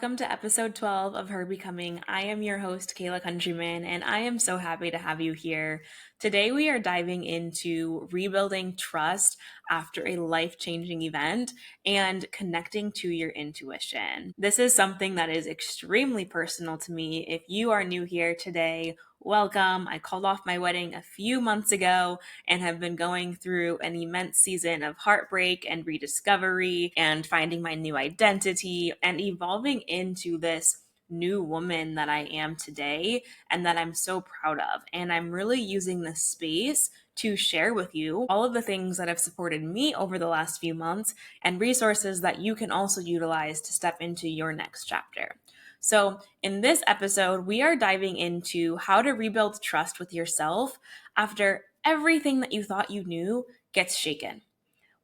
welcome to episode 12 of Her Becoming. I am your host, Kayla Countryman, and I am so happy to have you here. Today, we are diving into rebuilding trust after a life-changing event and connecting to your intuition. This is something that is extremely personal to me. If you are new here today, welcome. I called off my wedding a few months ago and have been going through an immense season of heartbreak and rediscovery and finding my new identity and evolving into this new woman that I am today and that I'm so proud of. And I'm really using this space to share with you all of the things that have supported me over the last few months and resources that you can also utilize to step into your next chapter. So, in this episode, we are diving into how to rebuild trust with yourself after everything that you thought you knew gets shaken.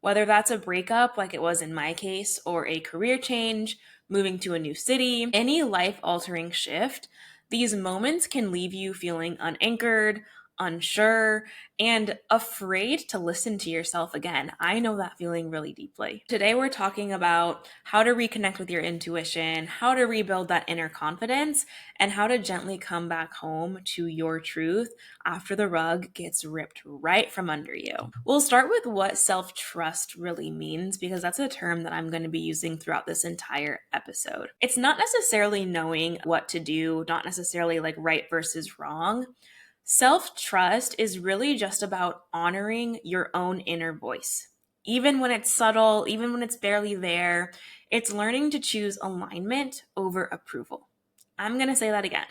Whether that's a breakup, like it was in my case, or a career change, moving to a new city, any life altering shift, these moments can leave you feeling unanchored, unsure, and afraid to listen to yourself again. I know that feeling really deeply. Today, we're talking about how to reconnect with your intuition, how to rebuild that inner confidence, and how to gently come back home to your truth after the rug gets ripped right from under you. We'll start with what self-trust really means because that's a term that I'm going to be using throughout this entire episode. It's not necessarily knowing what to do, not necessarily like right versus wrong. Self-trust is really just about honoring your own inner voice. Even when it's subtle, even when it's barely there, it's learning to choose alignment over approval. I'm going to say that again.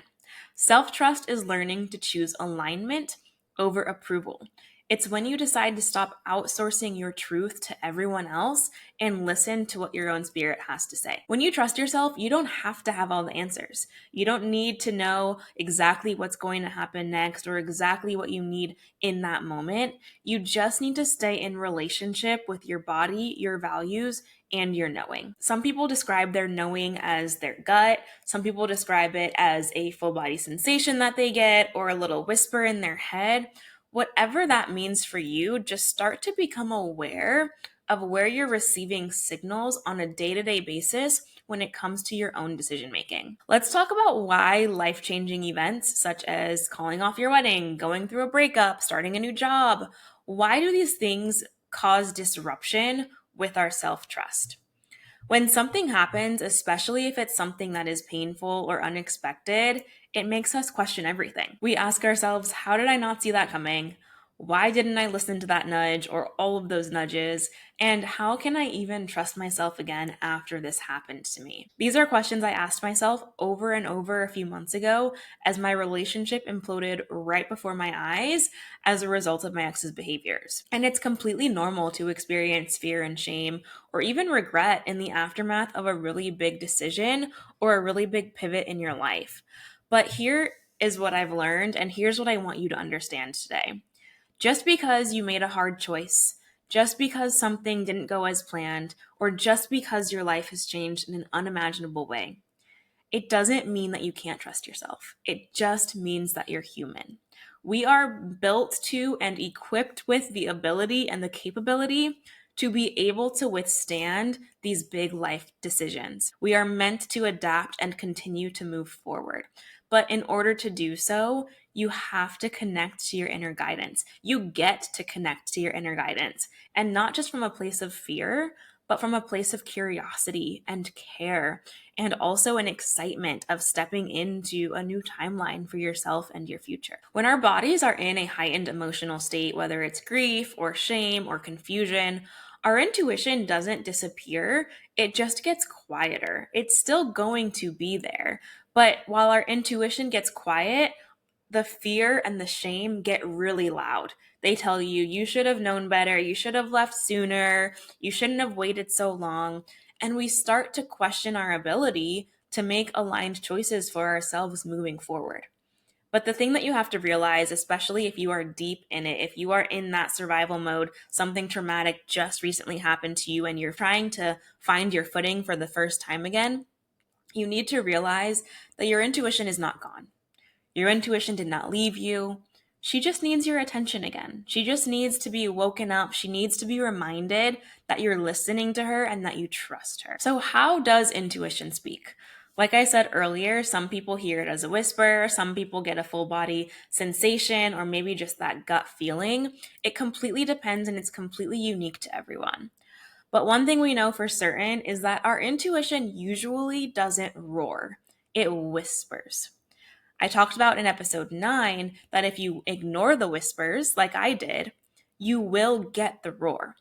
Self-trust is learning to choose alignment over approval. It's when you decide to stop outsourcing your truth to everyone else and listen to what your own spirit has to say. When you trust yourself, you don't have to have all the answers. You don't need to know exactly what's going to happen next or exactly what you need in that moment. You just need to stay in relationship with your body, your values, and your knowing. Some people describe their knowing as their gut. Some people describe it as a full body sensation that they get or a little whisper in their head. Whatever that means for you, just start to become aware of where you're receiving signals on a day-to-day basis when it comes to your own decision making. Let's talk about why life-changing events such as calling off your wedding, going through a breakup, starting a new job, why do these things cause disruption with our self-trust? When something happens, especially if it's something that is painful or unexpected, it makes us question everything. We ask ourselves, how did I not see that coming? Why didn't I listen to that nudge or all of those nudges? And how can I even trust myself again after this happened to me? These are questions I asked myself over and over a few months ago as my relationship imploded right before my eyes as a result of my ex's behaviors. And it's completely normal to experience fear and shame or even regret in the aftermath of a really big decision or a really big pivot in your life. But here is what I've learned, and here's what I want you to understand today. Just because you made a hard choice, just because something didn't go as planned, or just because your life has changed in an unimaginable way, it doesn't mean that you can't trust yourself. It just means that you're human. We are built to and equipped with the ability and the capability to be able to withstand these big life decisions. We are meant to adapt and continue to move forward. But in order to do so, you have to connect to your inner guidance. You get to connect to your inner guidance, and not just from a place of fear, but from a place of curiosity and care, and also an excitement of stepping into a new timeline for yourself and your future. When our bodies are in a heightened emotional state, whether it's grief or shame or confusion, our intuition doesn't disappear, it just gets quieter. It's still going to be there. But while our intuition gets quiet, the fear and the shame get really loud. They tell you, you should have known better, you should have left sooner, you shouldn't have waited so long. And we start to question our ability to make aligned choices for ourselves moving forward. But the thing that you have to realize, especially if you are deep in it, if you are in that survival mode, something traumatic just recently happened to you and you're trying to find your footing for the first time again, you need to realize that your intuition is not gone. Your intuition did not leave you. She just needs your attention again. She just needs to be woken up. She needs to be reminded that you're listening to her and that you trust her. So how does intuition speak? Like I said earlier, some people hear it as a whisper, some people get a full body sensation, or maybe just that gut feeling. It completely depends and it's completely unique to everyone. But one thing we know for certain is that our intuition usually doesn't roar, it whispers. I talked about in episode 9 that if you ignore the whispers, like I did, you will get the roar.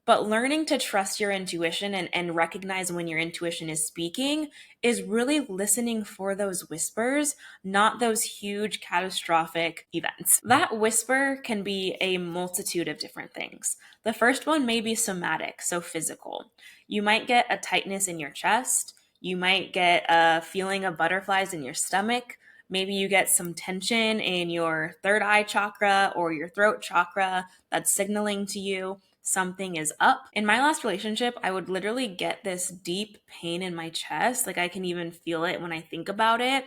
But learning to trust your intuition and recognize when your intuition is speaking is really listening for those whispers, not those huge catastrophic events. That whisper can be a multitude of different things. The first one may be somatic, so physical. You might get a tightness in your chest. You might get a feeling of butterflies in your stomach. Maybe you get some tension in your third eye chakra or your throat chakra that's signaling to you something is up. In my last relationship, I would literally get this deep pain in my chest. Like I can even feel it when I think about it.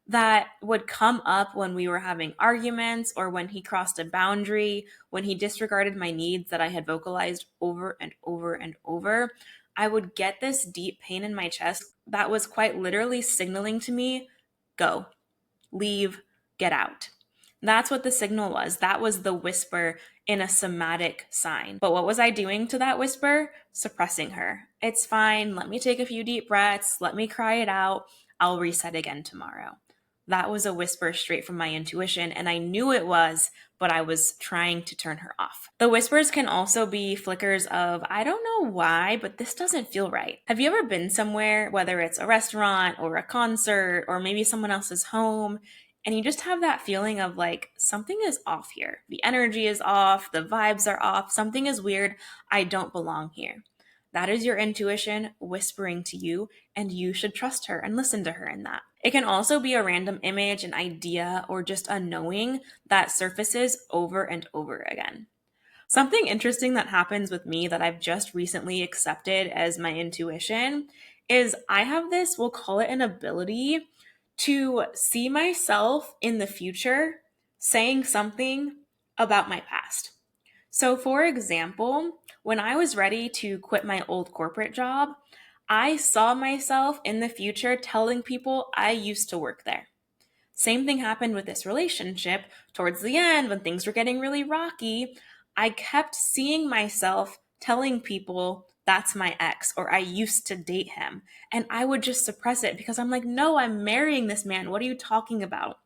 That would come up when we were having arguments or when he crossed a boundary, when he disregarded my needs that I had vocalized over and over and over. I would get this deep pain in my chest that was quite literally signaling to me, go, leave, get out. That's what the signal was. That was the whisper in a somatic sign. But what was I doing to that whisper? Suppressing her. It's fine. Let me take a few deep breaths. Let me cry it out. I'll reset again tomorrow. That was a whisper straight from my intuition, and I knew it was, but I was trying to turn her off. The whispers can also be flickers of, I don't know why, but this doesn't feel right. Have you ever been somewhere, whether it's a restaurant or a concert or maybe someone else's home, and you just have that feeling of like, something is off here. The energy is off, the vibes are off, something is weird, I don't belong here. That is your intuition whispering to you, and you should trust her and listen to her in that. It can also be a random image, an idea, or just a knowing that surfaces over and over again. Something interesting that happens with me that I've just recently accepted as my intuition is I have this, we'll call it an ability to see myself in the future saying something about my past. So, for example, when I was ready to quit my old corporate job, I saw myself in the future telling people I used to work there. Same thing happened with this relationship. Towards the end, when things were getting really rocky, I kept seeing myself telling people that's my ex or I used to date him. And I would just suppress it because I'm like, no, I'm marrying this man. What are you talking about?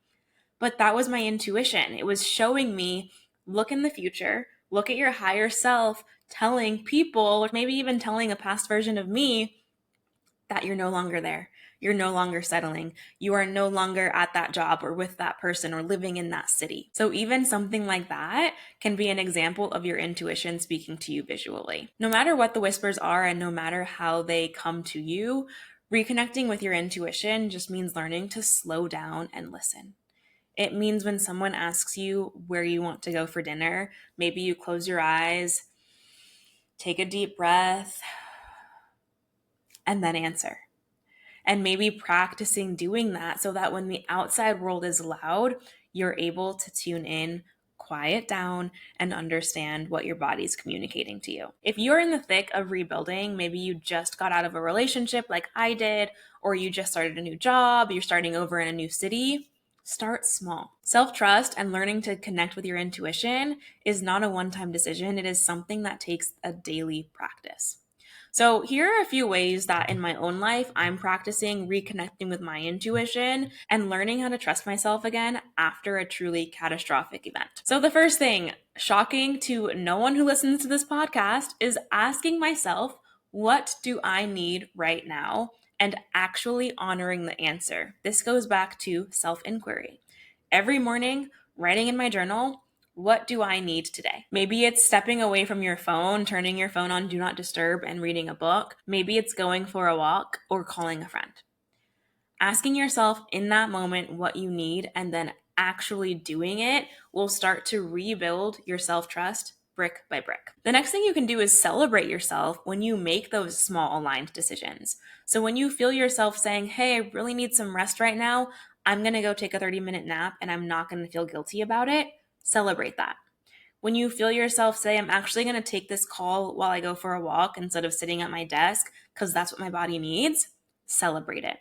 But that was my intuition. It was showing me, look in the future, look at your higher self, telling people, or maybe even telling a past version of me that you're no longer there. You're no longer settling. You are no longer at that job or with that person or living in that city. So, even something like that can be an example of your intuition speaking to you visually. No matter what the whispers are and no matter how they come to you, reconnecting with your intuition just means learning to slow down and listen. It means when someone asks you where you want to go for dinner, maybe you close your eyes, take a deep breath, and then answer. And maybe practicing doing that so that when the outside world is loud, you're able to tune in, quiet down, and understand what your body's communicating to you. If you're in the thick of rebuilding, maybe you just got out of a relationship like I did, or you just started a new job, you're starting over in a new city, start small. Self-trust and learning to connect with your intuition is not a one-time decision. It is something that takes a daily practice. So, here are a few ways that in my own life I'm practicing reconnecting with my intuition and learning how to trust myself again after a truly catastrophic event. So, the first thing, shocking to no one who listens to this podcast, is asking myself, what do I need right now? And actually honoring the answer. This goes back to self inquiry. Every morning, writing in my journal, what do I need today? Maybe it's stepping away from your phone, turning your phone on do not disturb and reading a book. Maybe it's going for a walk or calling a friend. Asking yourself in that moment what you need and then actually doing it will start to rebuild your self-trust brick by brick. The next thing you can do is celebrate yourself when you make those small aligned decisions. So when you feel yourself saying, hey, I really need some rest right now, I'm going to go take a 30-minute nap and I'm not going to feel guilty about it, celebrate that. When you feel yourself say, I'm actually going to take this call while I go for a walk instead of sitting at my desk because that's what my body needs, celebrate it.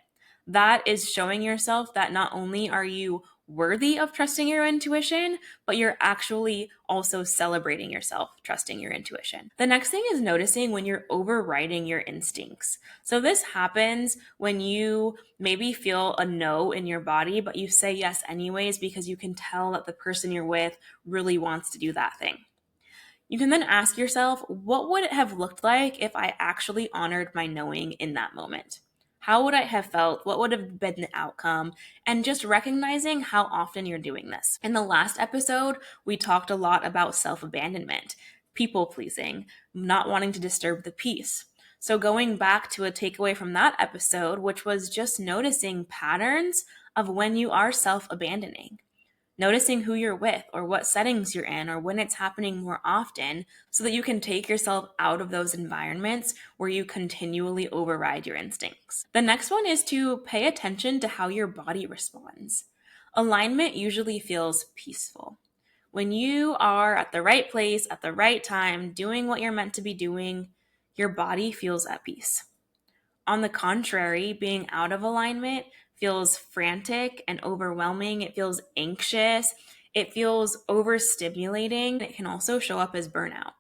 That is showing yourself that not only are you worthy of trusting your intuition, but you're actually also celebrating yourself trusting your intuition. The next thing is noticing when you're overriding your instincts. So this happens when you maybe feel a no in your body, but you say yes anyways because you can tell that the person you're with really wants to do that thing. You can then ask yourself, what would it have looked like if I actually honored my knowing in that moment? How would I have felt? What would have been the outcome? And just recognizing how often you're doing this. In the last episode, we talked a lot about self abandonment, people pleasing, not wanting to disturb the peace. So, going back to a takeaway from that episode, which was just noticing patterns of when you are self abandoning, noticing who you're with or what settings you're in or when it's happening more often so that you can take yourself out of those environments where you continually override your instincts. The next one is to pay attention to how your body responds. Alignment usually feels peaceful. When you are at the right place at the right time, doing what you're meant to be doing, your body feels at peace. On the contrary, being out of alignment feels frantic and overwhelming. It feels anxious. It feels overstimulating. It can also show up as burnout.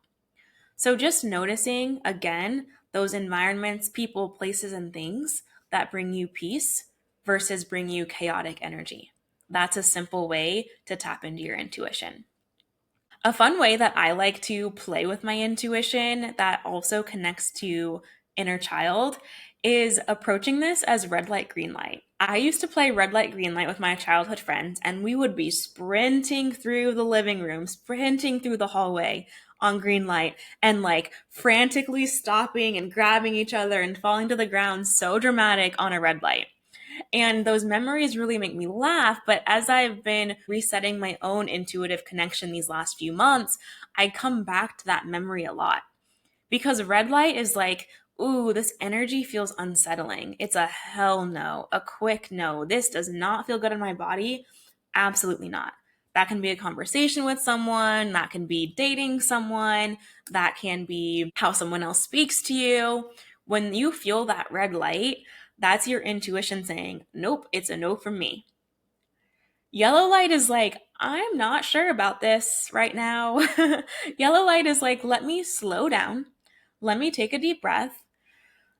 So, just noticing again those environments, people, places, and things that bring you peace versus bring you chaotic energy. That's a simple way to tap into your intuition. A fun way that I like to play with my intuition that also connects to inner child is approaching this as red light, green light. I used to play red light, green light with my childhood friends, and we would be sprinting through the living room, sprinting through the hallway on green light, and like frantically stopping and grabbing each other and falling to the ground, so dramatic on a red light. And those memories really make me laugh. But as I've been resetting my own intuitive connection these last few months, I come back to that memory a lot because red light is like, ooh, this energy feels unsettling. It's a hell no, a quick no. This does not feel good in my body. Absolutely not. That can be a conversation with someone, that can be dating someone, that can be how someone else speaks to you. When you feel that red light, that's your intuition saying, nope, it's a no from me. Yellow light is like, I'm not sure about this right now. Yellow light is like, let me slow down. Let me take a deep breath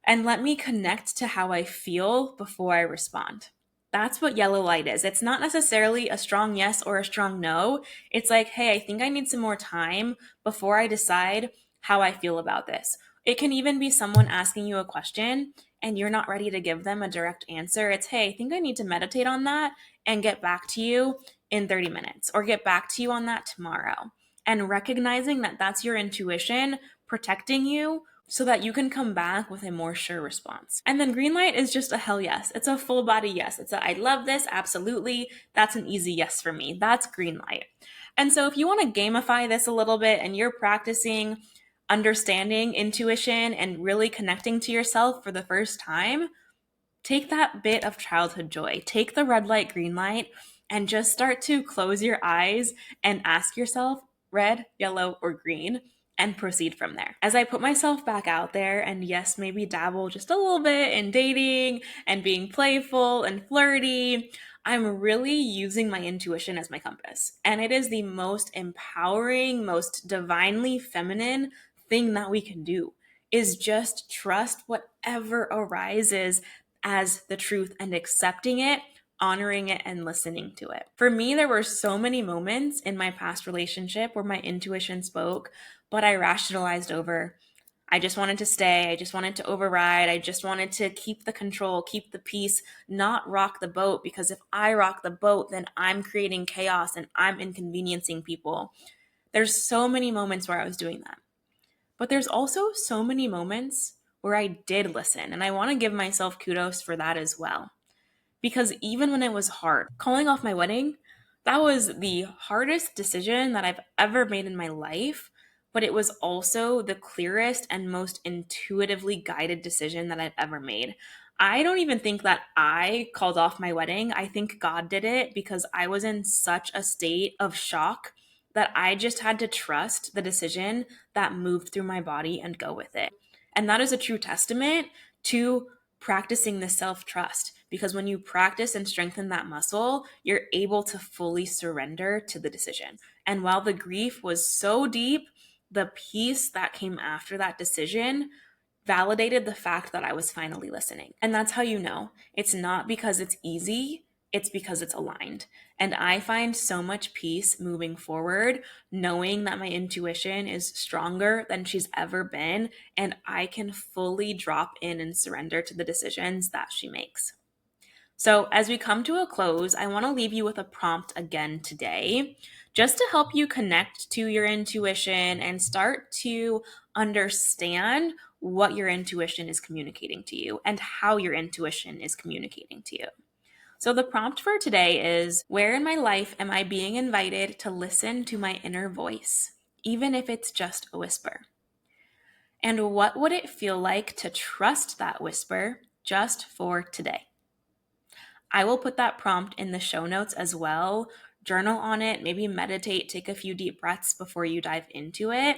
and let me connect to how I feel before I respond. That's what yellow light is. It's not necessarily a strong yes or a strong no. It's like, hey, I think I need some more time before I decide how I feel about this. It can even be someone asking you a question and you're not ready to give them a direct answer. It's, hey, I think I need to meditate on that and get back to you in 30 minutes or get back to you on that tomorrow. And recognizing that that's your intuition protecting you so that you can come back with a more sure response. And then green light is just a hell yes. It's a full body yes. It's a I love this, absolutely. That's an easy yes for me. That's green light. And so if you want to gamify this a little bit and you're practicing understanding intuition and really connecting to yourself for the first time, take that bit of childhood joy, take the red light, green light, and just start to close your eyes and ask yourself red, yellow, or green, and proceed from there. As I put myself back out there and yes, maybe dabble just a little bit in dating and being playful and flirty, I'm really using my intuition as my compass. And it is the most empowering, most divinely feminine thing that we can do is just trust whatever arises as the truth and accepting it, honoring it, and listening to it. For me, there were so many moments in my past relationship where my intuition spoke, but I rationalized over. I just wanted to stay. I just wanted to override. I just wanted to keep the control, keep the peace, not rock the boat, because if I rock the boat, then I'm creating chaos and I'm inconveniencing people. There's so many moments where I was doing that. But there's also so many moments where I did listen, and I want to give myself kudos for that as well. Because even when it was hard, calling off my wedding, that was the hardest decision that I've ever made in my life, but it was also the clearest and most intuitively guided decision that I've ever made. I don't even think that I called off my wedding. I think God did it because I was in such a state of shock that I just had to trust the decision that moved through my body and go with it. And that is a true testament to practicing the self-trust because when you practice and strengthen that muscle, you're able to fully surrender to the decision. And while the grief was so deep, the peace that came after that decision validated the fact that I was finally listening. And that's how you know. It's not because it's easy, it's because it's aligned. And I find so much peace moving forward, knowing that my intuition is stronger than she's ever been, and I can fully drop in and surrender to the decisions that she makes. So, as we come to a close, I want to leave you with a prompt again today, just to help you connect to your intuition and start to understand what your intuition is communicating to you and how your intuition is communicating to you. So, the prompt for today is, where in my life am I being invited to listen to my inner voice, even if it's just a whisper? And what would it feel like to trust that whisper just for today? I will put that prompt in the show notes as well. Journal on it, maybe meditate, take a few deep breaths before you dive into it.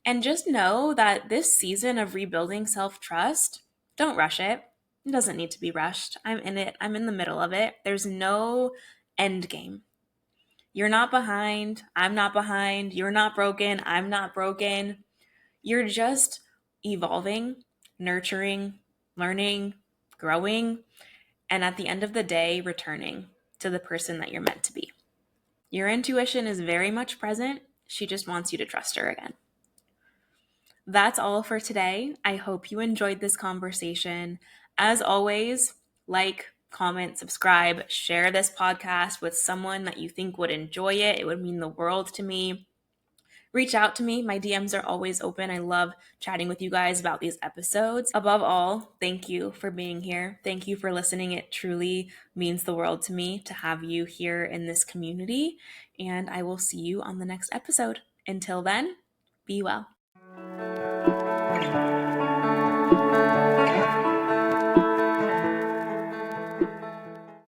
And just know that this season of rebuilding self trust, don't rush it. It doesn't need to be rushed. I'm in it, I'm in the middle of it. There's no end game. You're not behind. I'm not behind. You're not broken. I'm not broken. You're just evolving, nurturing, learning, growing, and at the end of the day, returning to the person that you're meant to be. Your intuition is very much present. She just wants you to trust her again. That's all for today. I hope you enjoyed this conversation. As always, like, comment, subscribe, share this podcast with someone that you think would enjoy it. It would mean the world to me. Reach out to me. My DMs are always open. I love chatting with you guys about these episodes. Above all, thank you for being here. Thank you for listening. It truly means the world to me to have you here in this community. And I will see you on the next episode. Until then, be well.